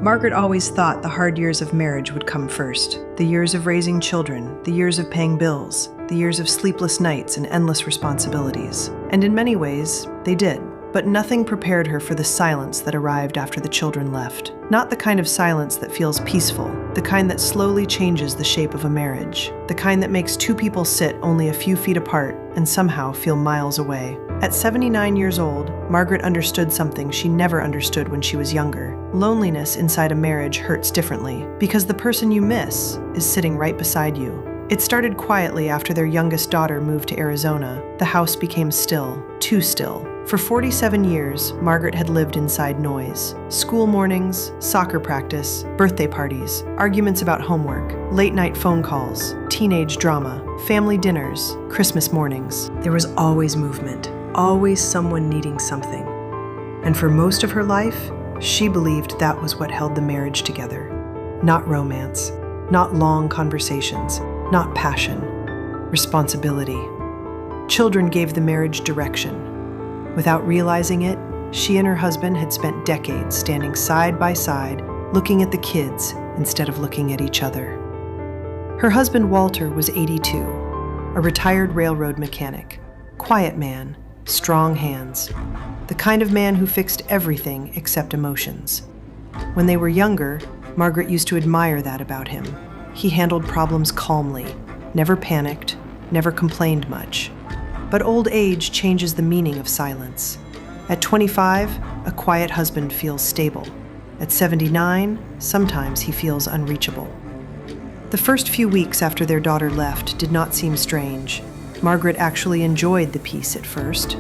Margaret always thought the hard years of marriage would come first. The years of raising children, the years of paying bills, the years of sleepless nights and endless responsibilities. And in many ways, they did. But nothing prepared her for the silence that arrived after the children left. Not the kind of silence that feels peaceful, the kind that slowly changes the shape of a marriage, the kind that makes two people sit only a few feet apart and somehow feel miles away. At 79 years old, Margaret understood something she never understood when she was younger. Loneliness inside a marriage hurts differently, because the person you miss is sitting right beside you. It started quietly after their youngest daughter moved to Arizona. The house became still, too still. For 47 years, Margaret had lived inside noise. School mornings, soccer practice, birthday parties, arguments about homework, late-night phone calls, teenage drama, family dinners, Christmas mornings. There was always movement, always someone needing something. And for most of her life, she believed that was what held the marriage together. Not romance, not long conversations, not passion, responsibility. Children gave the marriage direction. Without realizing it, she and her husband had spent decades standing side by side, looking at the kids instead of looking at each other. Her husband Walter was 82, a retired railroad mechanic, quiet man, strong hands, the kind of man who fixed everything except emotions. When they were younger, Margaret used to admire that about him. He handled problems calmly, never panicked, never complained much. But old age changes the meaning of silence. At 25, a quiet husband feels stable. At 79, sometimes he feels unreachable. The first few weeks after their daughter left did not seem strange. Margaret actually enjoyed the peace at first.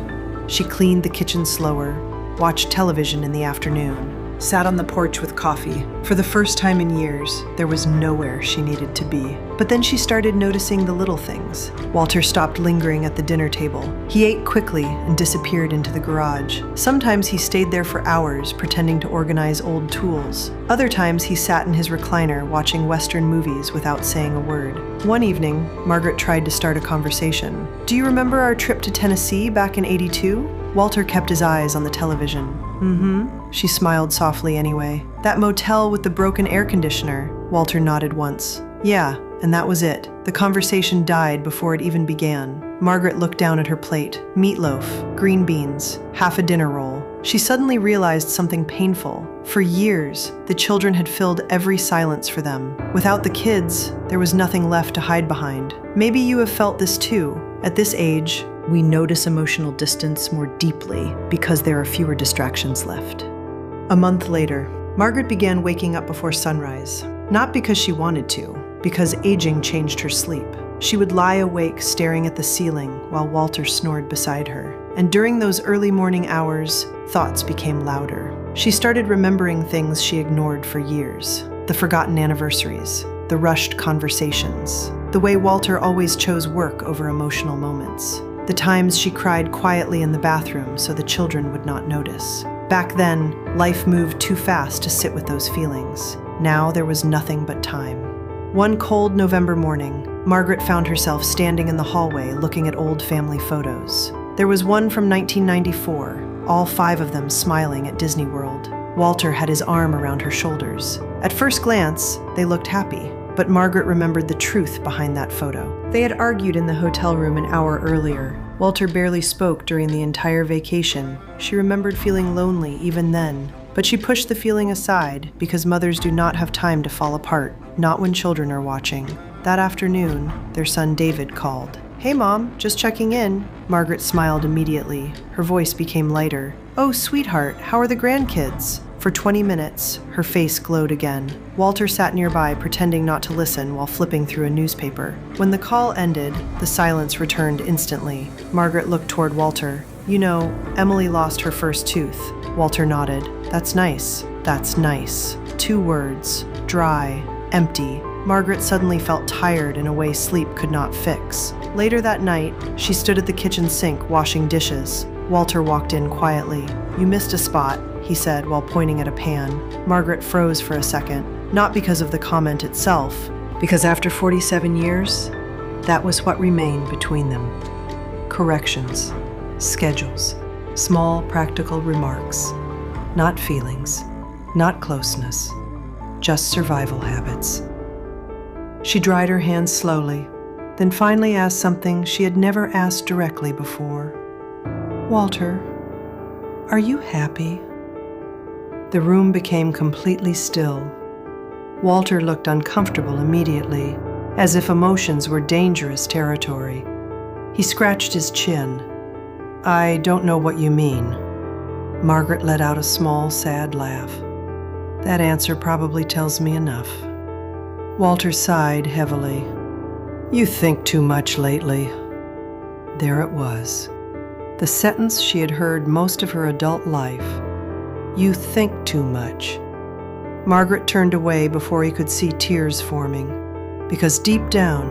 She cleaned the kitchen slower, watched television in the afternoon, sat on the porch with coffee. For the first time in years, there was nowhere she needed to be. But then she started noticing the little things. Walter stopped lingering at the dinner table. He ate quickly and disappeared into the garage. Sometimes he stayed there for hours, pretending to organize old tools. Other times he sat in his recliner watching Western movies without saying a word. One evening, Margaret tried to start a conversation. "Do you remember our trip to Tennessee back in '82? Walter kept his eyes on the television. "Mm-hmm." She smiled softly anyway. "That motel with the broken air conditioner." Walter nodded once. "Yeah, and that was it." The conversation died before it even began. Margaret looked down at her plate. Meatloaf, green beans, half a dinner roll. She suddenly realized something painful. For years, the children had filled every silence for them. Without the kids, there was nothing left to hide behind. Maybe you have felt this too. At this age, we notice emotional distance more deeply because there are fewer distractions left. A month later, Margaret began waking up before sunrise. Not because she wanted to, because aging changed her sleep. She would lie awake staring at the ceiling while Walter snored beside her. And during those early morning hours, thoughts became louder. She started remembering things she ignored for years. The forgotten anniversaries, the rushed conversations, the way Walter always chose work over emotional moments. The times she cried quietly in the bathroom so the children would not notice. Back then, life moved too fast to sit with those feelings. Now there was nothing but time. One cold November morning, Margaret found herself standing in the hallway looking at old family photos. There was one from 1994, all 5 of them smiling at Disney World. Walter had his arm around her shoulders. At first glance, they looked happy. But Margaret remembered the truth behind that photo. They had argued in the hotel room an hour earlier. Walter barely spoke during the entire vacation. She remembered feeling lonely even then. But she pushed the feeling aside because mothers do not have time to fall apart, not when children are watching. That afternoon, their son David called. "Hey Mom, just checking in." Margaret smiled immediately. Her voice became lighter. "Oh, sweetheart, how are the grandkids?" For 20 minutes, her face glowed again. Walter sat nearby, pretending not to listen while flipping through a newspaper. When the call ended, the silence returned instantly. Margaret looked toward Walter. "You know, Emily lost her first tooth." Walter nodded. "That's nice. That's nice." 2 words. Dry. Empty. Margaret suddenly felt tired in a way sleep could not fix. Later that night, she stood at the kitchen sink washing dishes. Walter walked in quietly. "You missed a spot," he said while pointing at a pan. Margaret froze for a second, not because of the comment itself, because after 47 years, that was what remained between them. Corrections, schedules, small practical remarks, not feelings, not closeness, just survival habits. She dried her hands slowly, then finally asked something she had never asked directly before. "Walter, are you happy?" The room became completely still. Walter looked uncomfortable immediately, as if emotions were dangerous territory. He scratched his chin. "I don't know what you mean." Margaret let out a small, sad laugh. "That answer probably tells me enough." Walter sighed heavily. "You think too much lately." There it was. The sentence she had heard most of her adult life. "You think too much." Margaret turned away before he could see tears forming, because deep down,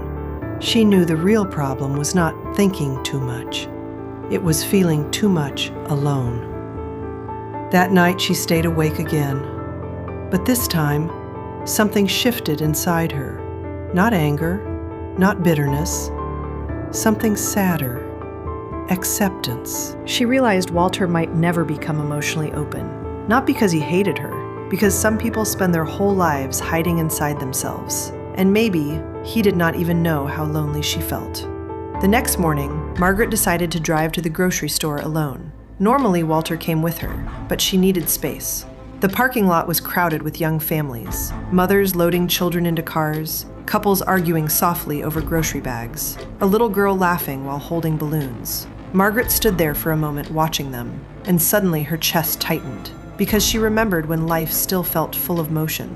she knew the real problem was not thinking too much. It was feeling too much alone. That night she stayed awake again. But this time, something shifted inside her. Not anger, not bitterness, something sadder. Acceptance. She realized Walter might never become emotionally open. Not because he hated her, because some people spend their whole lives hiding inside themselves. And maybe he did not even know how lonely she felt. The next morning, Margaret decided to drive to the grocery store alone. Normally, Walter came with her, but she needed space. The parking lot was crowded with young families, mothers loading children into cars, couples arguing softly over grocery bags, a little girl laughing while holding balloons. Margaret stood there for a moment watching them, and suddenly her chest tightened, because she remembered when life still felt full of motion.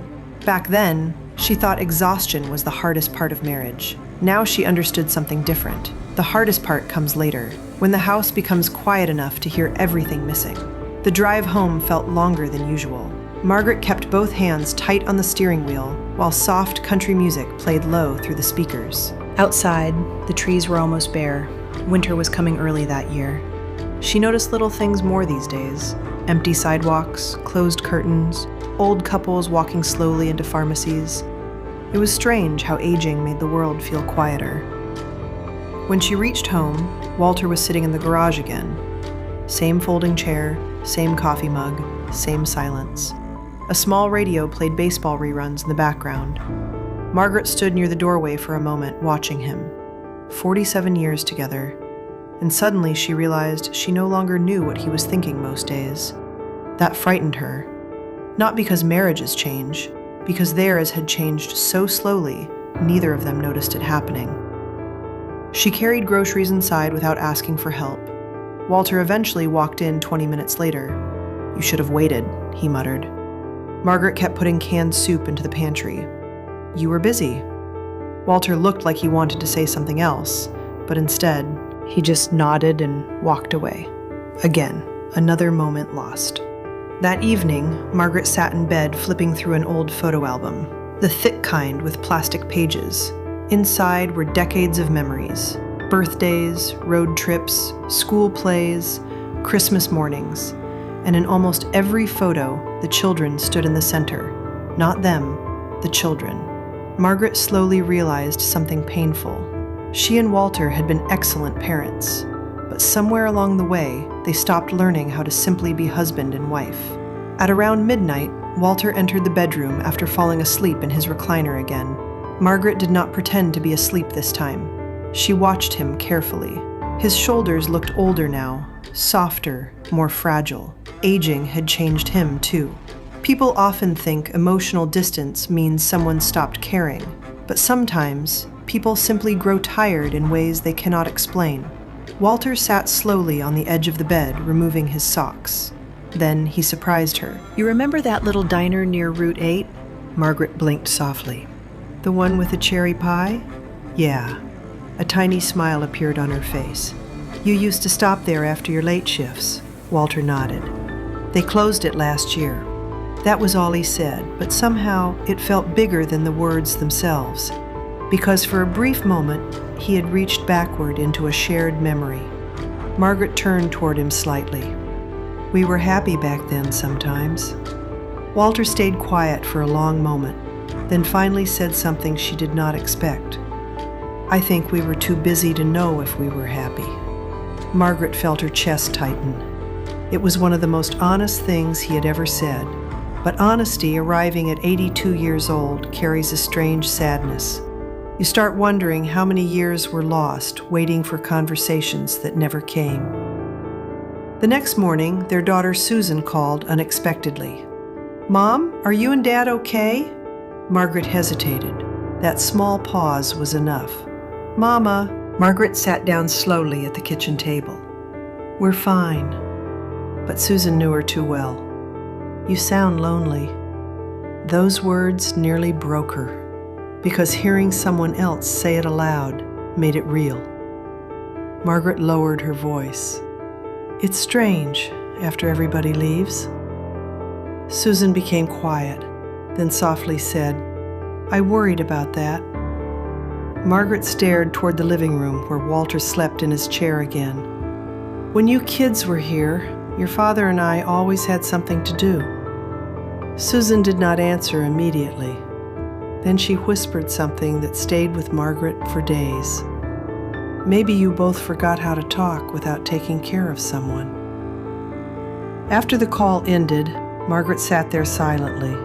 Back then, she thought exhaustion was the hardest part of marriage. Now she understood something different. The hardest part comes later, when the house becomes quiet enough to hear everything missing. The drive home felt longer than usual. Margaret kept both hands tight on the steering wheel while soft country music played low through the speakers. Outside, the trees were almost bare. Winter was coming early that year. She noticed little things more these days. Empty sidewalks, closed curtains, old couples walking slowly into pharmacies. It was strange how aging made the world feel quieter. When she reached home, Walter was sitting in the garage again. Same folding chair, same coffee mug, same silence. A small radio played baseball reruns in the background. Margaret stood near the doorway for a moment, watching him. 47 years together. And suddenly she realized she no longer knew what he was thinking most days. That frightened her. Not because marriages change, because theirs had changed so slowly, neither of them noticed it happening. She carried groceries inside without asking for help. Walter eventually walked in 20 minutes later. "You should have waited," he muttered. Margaret kept putting canned soup into the pantry. "You were busy." Walter looked like he wanted to say something else, but instead, he just nodded and walked away. Again, another moment lost. That evening, Margaret sat in bed flipping through an old photo album, the thick kind with plastic pages. Inside were decades of memories, birthdays, road trips, school plays, Christmas mornings, and in almost every photo, the children stood in the center. Not them, the children. Margaret slowly realized something painful. She and Walter had been excellent parents, but somewhere along the way, they stopped learning how to simply be husband and wife. At around midnight, Walter entered the bedroom after falling asleep in his recliner again. Margaret did not pretend to be asleep this time. She watched him carefully. His shoulders looked older now, softer, more fragile. Aging had changed him, too. People often think emotional distance means someone stopped caring, but sometimes people simply grow tired in ways they cannot explain. Walter sat slowly on the edge of the bed, removing his socks. Then he surprised her. "You remember that little diner near Route 8? Margaret blinked softly. "The one with the cherry pie?" "Yeah." A tiny smile appeared on her face. "You used to stop there after your late shifts." Walter nodded. "They closed it last year." That was all he said, but somehow it felt bigger than the words themselves, because for a brief moment, he had reached backward into a shared memory. Margaret turned toward him slightly. "We were happy back then sometimes." Walter stayed quiet for a long moment, then finally said something she did not expect. "I think we were too busy to know if we were happy." Margaret felt her chest tighten. It was one of the most honest things he had ever said, But honesty, arriving at 82 years old, carries a strange sadness. You start wondering how many years were lost, waiting for conversations that never came. The next morning, their daughter Susan called unexpectedly. "Mom, are you and Dad okay?" Margaret hesitated. That small pause was enough. "Mama," Margaret sat down slowly at the kitchen table. "We're fine." But Susan knew her too well. "You sound lonely." Those words nearly broke her, because hearing someone else say it aloud made it real. Margaret lowered her voice. "It's strange after everybody leaves." Susan became quiet, then softly said, "I worried about that." Margaret stared toward the living room where Walter slept in his chair again. "When you kids were here, your father and I always had something to do." Susan did not answer immediately. Then she whispered something that stayed with Margaret for days. "Maybe you both forgot how to talk without taking care of someone." After the call ended, Margaret sat there silently,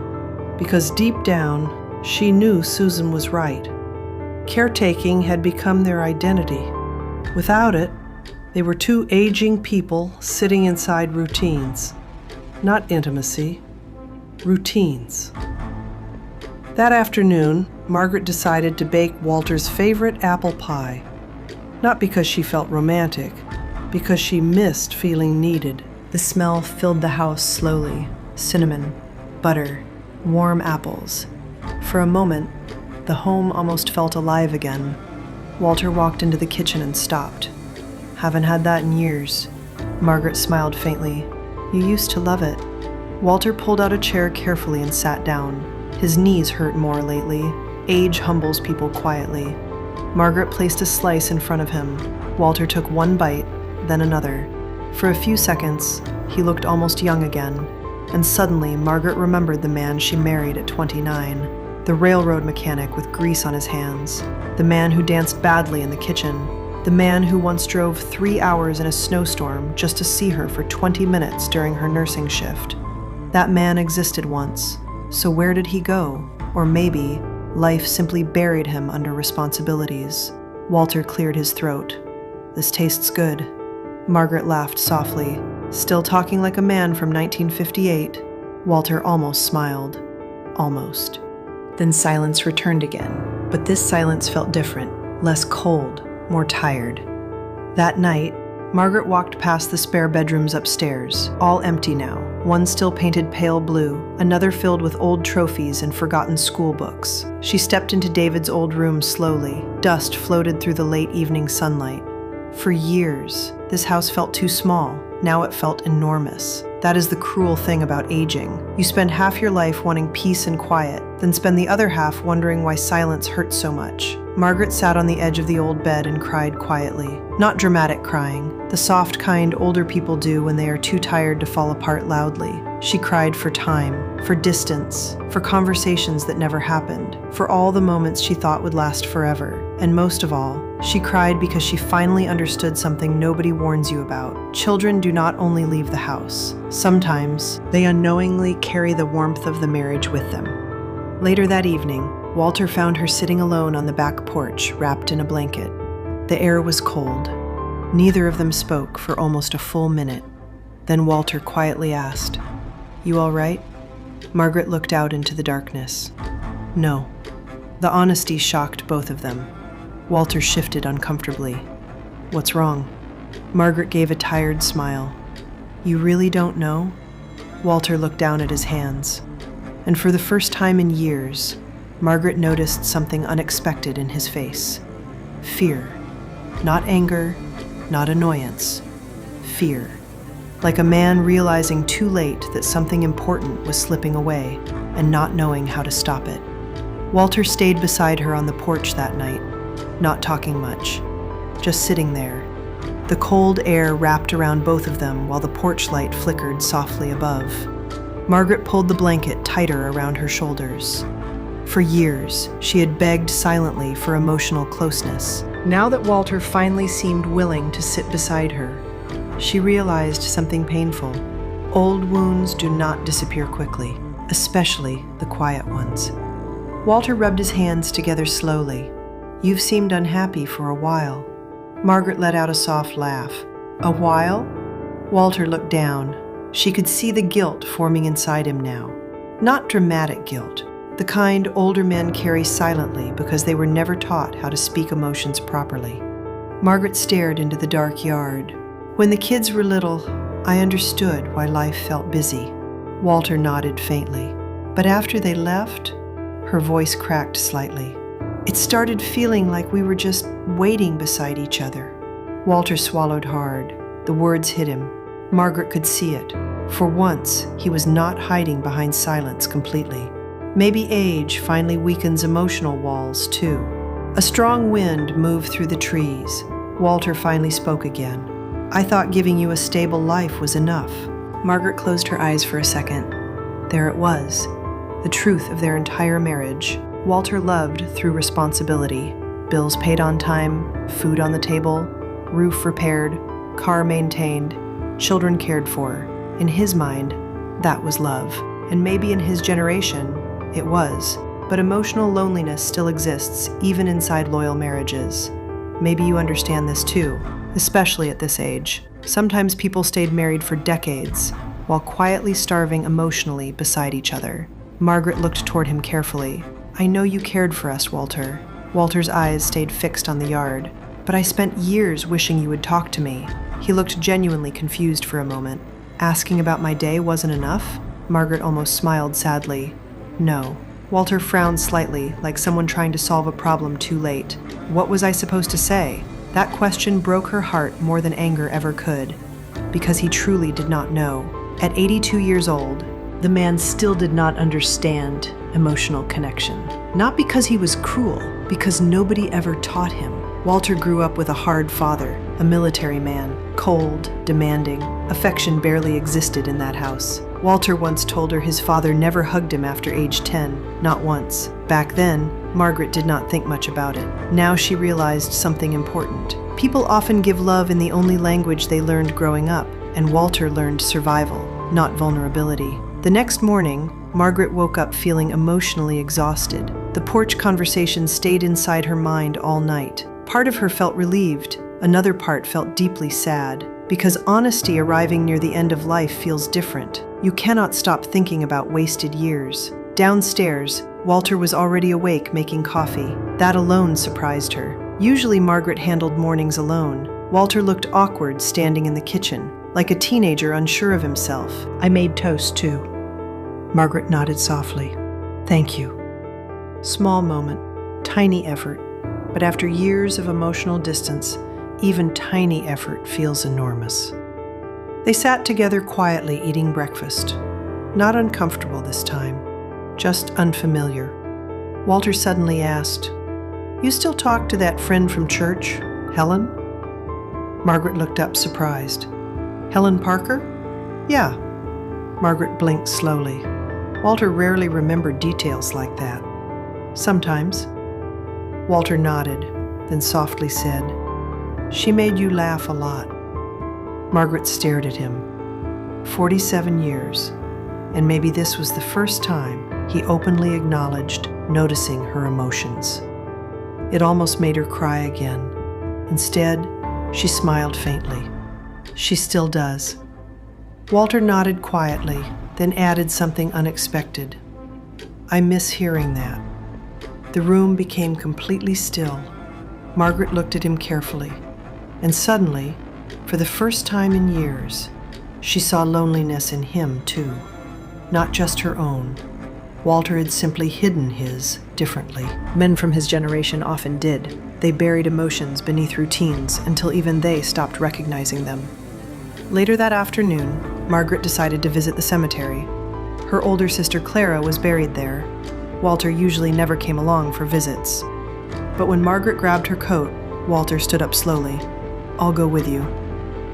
because deep down, she knew Susan was right. Caretaking had become their identity. Without it, they were two aging people sitting inside routines. Not intimacy, routines. That afternoon, Margaret decided to bake Walter's favorite apple pie. Not because she felt romantic, because she missed feeling needed. The smell filled the house slowly. Cinnamon, butter, warm apples. For a moment, the home almost felt alive again. Walter walked into the kitchen and stopped. "Haven't had that in years." Margaret smiled faintly. "You used to love it." Walter pulled out a chair carefully and sat down. His knees hurt more lately. Age humbles people quietly. Margaret placed a slice in front of him. Walter took one bite, then another. For a few seconds, he looked almost young again. And suddenly, Margaret remembered the man she married at 29, the railroad mechanic with grease on his hands, the man who danced badly in the kitchen, the man who once drove 3 hours in a snowstorm just to see her for 20 minutes during her nursing shift. That man existed once, so where did he go? Or maybe life simply buried him under responsibilities. Walter cleared his throat. "This tastes good." Margaret laughed softly. Still talking like a man from 1958, Walter almost smiled. Almost. Then silence returned again, but this silence felt different, less cold, more tired. That night, Margaret walked past the spare bedrooms upstairs, all empty now, one still painted pale blue, another filled with old trophies and forgotten school books. She stepped into David's old room slowly. Dust floated through the late evening sunlight. For years, this house felt too small. Now it felt enormous. That is the cruel thing about aging. You spend half your life wanting peace and quiet, then spend the other half wondering why silence hurts so much. Margaret sat on the edge of the old bed and cried quietly. Not dramatic crying, the soft kind older people do when they are too tired to fall apart loudly. She cried for time, for distance, for conversations that never happened, for all the moments she thought would last forever. And most of all, she cried because she finally understood something nobody warns you about. Children do not only leave the house. Sometimes, they unknowingly carry the warmth of the marriage with them. Later that evening, Walter found her sitting alone on the back porch, wrapped in a blanket. The air was cold. Neither of them spoke for almost a full minute. Then Walter quietly asked, "You all right?" Margaret looked out into the darkness. No. The honesty shocked both of them. Walter shifted uncomfortably. "What's wrong?" Margaret gave a tired smile. "You really don't know?" Walter looked down at his hands. And for the first time in years, Margaret noticed something unexpected in his face. Fear. Not anger, not annoyance. Fear. Like a man realizing too late that something important was slipping away and not knowing how to stop it. Walter stayed beside her on the porch that night, not talking much, just sitting there. The cold air wrapped around both of them while the porch light flickered softly above. Margaret pulled the blanket tighter around her shoulders. For years, she had begged silently for emotional closeness. Now that Walter finally seemed willing to sit beside her, she realized something painful. Old wounds do not disappear quickly, especially the quiet ones. Walter rubbed his hands together slowly. "You've seemed unhappy for a while." Margaret let out a soft laugh. "A while?" Walter looked down. She could see the guilt forming inside him now. Not dramatic guilt, the kind older men carry silently because they were never taught how to speak emotions properly. Margaret stared into the dark yard. "When the kids were little, I understood why life felt busy." Walter nodded faintly. "But after they left," her voice cracked slightly, "it started feeling like we were just waiting beside each other." Walter swallowed hard. The words hit him. Margaret could see it. For once, he was not hiding behind silence completely. Maybe age finally weakens emotional walls, too. A strong wind moved through the trees. Walter finally spoke again. "I thought giving you a stable life was enough." Margaret closed her eyes for a second. There it was, the truth of their entire marriage. Walter loved through responsibility. Bills paid on time, food on the table, roof repaired, car maintained, children cared for. In his mind, that was love. And maybe in his generation, it was. But emotional loneliness still exists, even inside loyal marriages. Maybe you understand this too, especially at this age. Sometimes people stayed married for decades, while quietly starving emotionally beside each other. Margaret looked toward him carefully. "I know you cared for us, Walter." Walter's eyes stayed fixed on the yard. "But I spent years wishing you would talk to me." He looked genuinely confused for a moment. "Asking about my day wasn't enough?" Margaret almost smiled sadly. "No." Walter frowned slightly, like someone trying to solve a problem too late. What was I supposed to say? That question broke her heart more than anger ever could, because he truly did not know. At 82 years old, the man still did not understand emotional connection. Not because he was cruel, because nobody ever taught him. Walter grew up with a hard father, a military man, cold, demanding. Affection barely existed in that house. Walter once told her his father never hugged him after age 10, not once. Back then, Margaret did not think much about it. Now she realized something important. People often give love in the only language they learned growing up, and Walter learned survival, not vulnerability. The next morning, Margaret woke up feeling emotionally exhausted. The porch conversation stayed inside her mind all night. Part of her felt relieved, another part felt deeply sad, because honesty arriving near the end of life feels different. You cannot stop thinking about wasted years. Downstairs, Walter was already awake making coffee. That alone surprised her. Usually Margaret handled mornings alone. Walter looked awkward standing in the kitchen, like a teenager unsure of himself. "I made toast too." Margaret nodded softly. "Thank you." Small moment, tiny effort, but after years of emotional distance, even tiny effort feels enormous. They sat together quietly eating breakfast. Not uncomfortable this time, just unfamiliar. Walter suddenly asked, "You still talk to that friend from church, Helen?" Margaret looked up surprised. "Helen Parker?" "Yeah." Margaret blinked slowly. Walter rarely remembered details like that. "Sometimes." Walter nodded, then softly said, "She made you laugh a lot." Margaret stared at him. 47 years, and maybe this was the first time he openly acknowledged noticing her emotions. It almost made her cry again. Instead, she smiled faintly. She still does. Walter nodded quietly, then added something unexpected. "I miss hearing that." The room became completely still. Margaret looked at him carefully, and suddenly, for the first time in years, she saw loneliness in him too, not just her own. Walter had simply hidden his differently. Men from his generation often did. They buried emotions beneath routines until even they stopped recognizing them. Later that afternoon, Margaret decided to visit the cemetery. Her older sister Clara was buried there. Walter usually never came along for visits. But when Margaret grabbed her coat, Walter stood up slowly. "I'll go with you."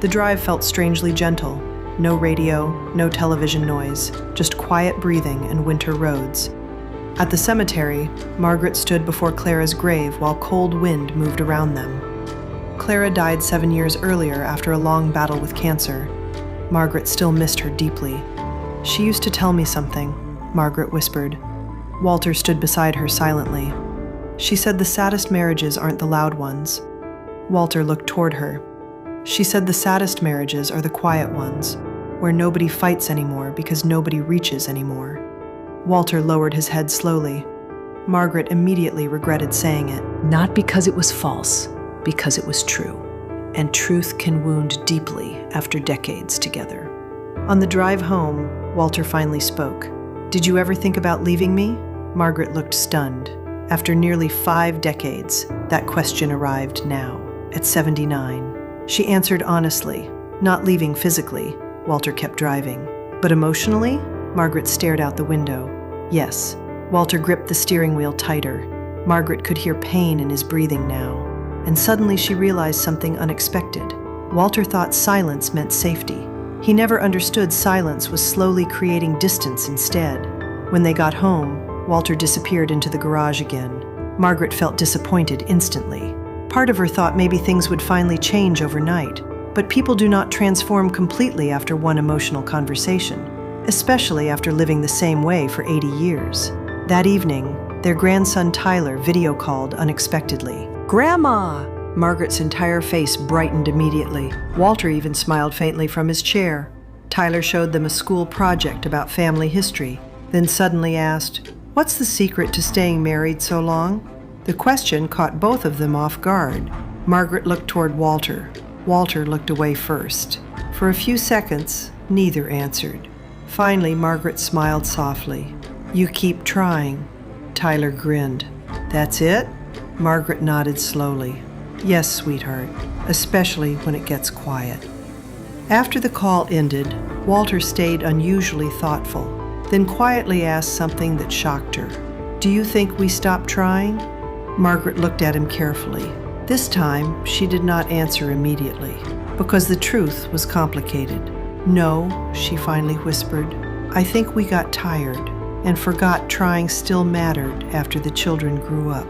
The drive felt strangely gentle. No radio, no television noise, just quiet breathing and winter roads. At the cemetery, Margaret stood before Clara's grave while cold wind moved around them. Clara died 7 years earlier after a long battle with cancer. Margaret still missed her deeply. "She used to tell me something," Margaret whispered. Walter stood beside her silently. She said the saddest marriages aren't the loud ones. Walter looked toward her. She said the saddest marriages are the quiet ones, where nobody fights anymore because nobody reaches anymore. Walter lowered his head slowly. Margaret immediately regretted saying it. Not because it was false, because it was true. And truth can wound deeply after decades together. On the drive home, Walter finally spoke. Did you ever think about leaving me? Margaret looked stunned. After nearly 5 decades, that question arrived now, at 79. She answered honestly, not leaving physically. Walter kept driving. But emotionally? Margaret stared out the window. Yes. Walter gripped the steering wheel tighter. Margaret could hear pain in his breathing now. And suddenly she realized something unexpected. Walter thought silence meant safety. He never understood silence was slowly creating distance instead. When they got home, Walter disappeared into the garage again. Margaret felt disappointed instantly. Part of her thought maybe things would finally change overnight, but people do not transform completely after one emotional conversation, especially after living the same way for 80 years. That evening, their grandson Tyler video called unexpectedly. "Grandma!" Margaret's entire face brightened immediately. Walter even smiled faintly from his chair. Tyler showed them a school project about family history, then suddenly asked, "What's the secret to staying married so long?" The question caught both of them off guard. Margaret looked toward Walter. Walter looked away first. For a few seconds, neither answered. Finally, Margaret smiled softly. "You keep trying." Tyler grinned. "That's it?" Margaret nodded slowly. "Yes, sweetheart, especially when it gets quiet." After the call ended, Walter stayed unusually thoughtful, then quietly asked something that shocked her. "Do you think we stopped trying?" Margaret looked at him carefully. This time, she did not answer immediately, because the truth was complicated. "No," she finally whispered. "I think we got tired and forgot trying still mattered after the children grew up."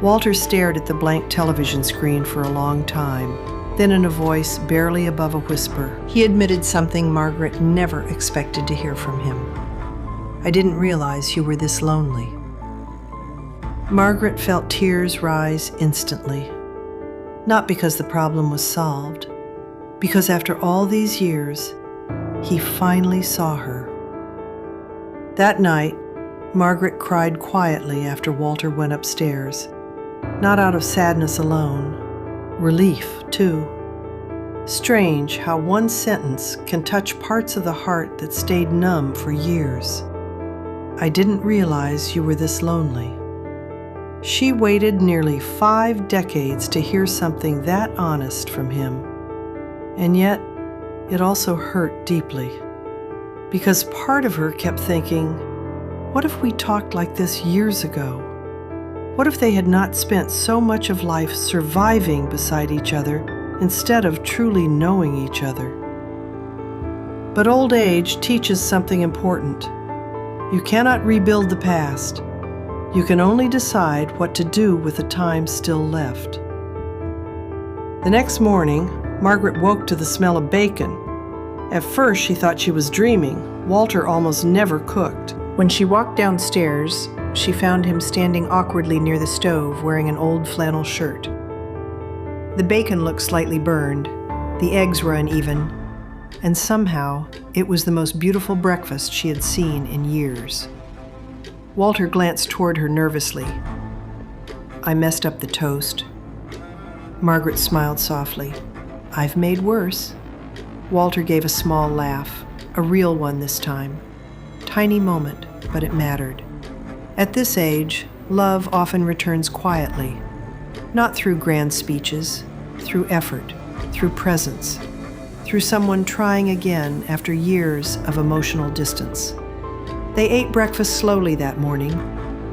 Walter stared at the blank television screen for a long time. Then in a voice barely above a whisper, he admitted something Margaret never expected to hear from him. "I didn't realize you were this lonely." Margaret felt tears rise instantly. Not because the problem was solved, because after all these years, he finally saw her. That night, Margaret cried quietly after Walter went upstairs. Not out of sadness alone, relief, too. Strange how one sentence can touch parts of the heart that stayed numb for years. "I didn't realize you were this lonely." She waited nearly 5 decades to hear something that honest from him. And yet, it also hurt deeply. Because part of her kept thinking, what if we talked like this years ago? What if they had not spent so much of life surviving beside each other instead of truly knowing each other? But old age teaches something important. You cannot rebuild the past. You can only decide what to do with the time still left. The next morning, Margaret woke to the smell of bacon. At first, she thought she was dreaming. Walter almost never cooked. When she walked downstairs, she found him standing awkwardly near the stove wearing an old flannel shirt. The bacon looked slightly burned, the eggs were uneven, and somehow it was the most beautiful breakfast she had seen in years. Walter glanced toward her nervously. "I messed up the toast." Margaret smiled softly. "I've made worse." Walter gave a small laugh, a real one this time. Tiny moment, but it mattered. At this age, love often returns quietly, not through grand speeches, through effort, through presence, through someone trying again after years of emotional distance. They ate breakfast slowly that morning,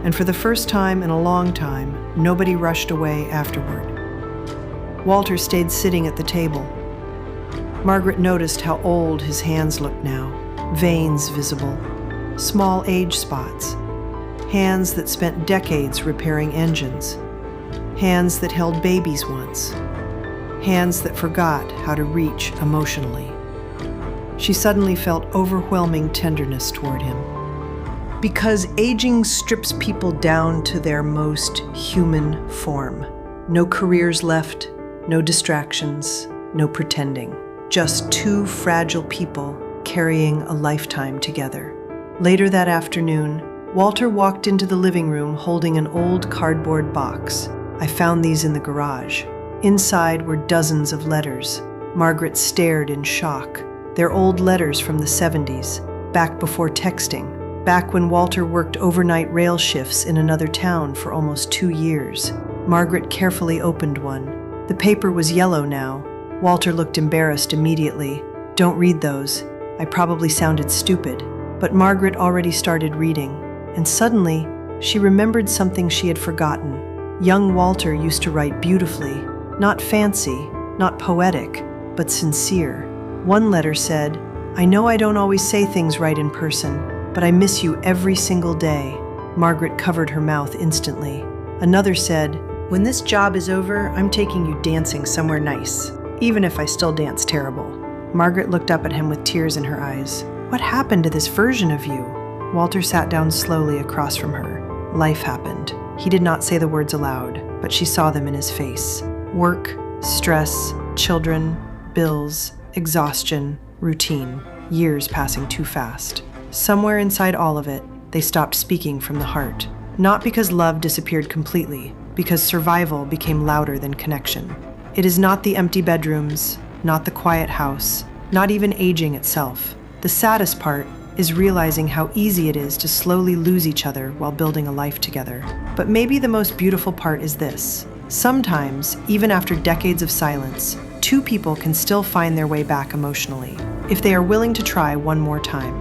and for the first time in a long time, nobody rushed away afterward. Walter stayed sitting at the table. Margaret noticed how old his hands looked now, veins visible, small age spots, hands that spent decades repairing engines, hands that held babies once, hands that forgot how to reach emotionally. She suddenly felt overwhelming tenderness toward him. Because aging strips people down to their most human form. No careers left, no distractions, no pretending. Just two fragile people carrying a lifetime together. Later that afternoon, Walter walked into the living room holding an old cardboard box. I found these in the garage. Inside were dozens of letters. Margaret stared in shock. They're old letters from the 70s, back before texting. Back when Walter worked overnight rail shifts in another town for almost 2 years. Margaret carefully opened one. The paper was yellow now. Walter looked embarrassed immediately. "Don't read those. I probably sounded stupid." But Margaret already started reading, and suddenly she remembered something she had forgotten. Young Walter used to write beautifully, not fancy, not poetic, but sincere. One letter said, "I know I don't always say things right in person, but I miss you every single day." Margaret covered her mouth instantly. Another said, "When this job is over, I'm taking you dancing somewhere nice, even if I still dance terrible." Margaret looked up at him with tears in her eyes. "What happened to this version of you?" Walter sat down slowly across from her. Life happened. He did not say the words aloud, but she saw them in his face. Work, stress, children, bills, exhaustion, routine. Years passing too fast. Somewhere inside all of it, they stopped speaking from the heart. Not because love disappeared completely, because survival became louder than connection. It is not the empty bedrooms, not the quiet house, not even aging itself. The saddest part is realizing how easy it is to slowly lose each other while building a life together. But maybe the most beautiful part is this. Sometimes, even after decades of silence, two people can still find their way back emotionally, if they are willing to try one more time.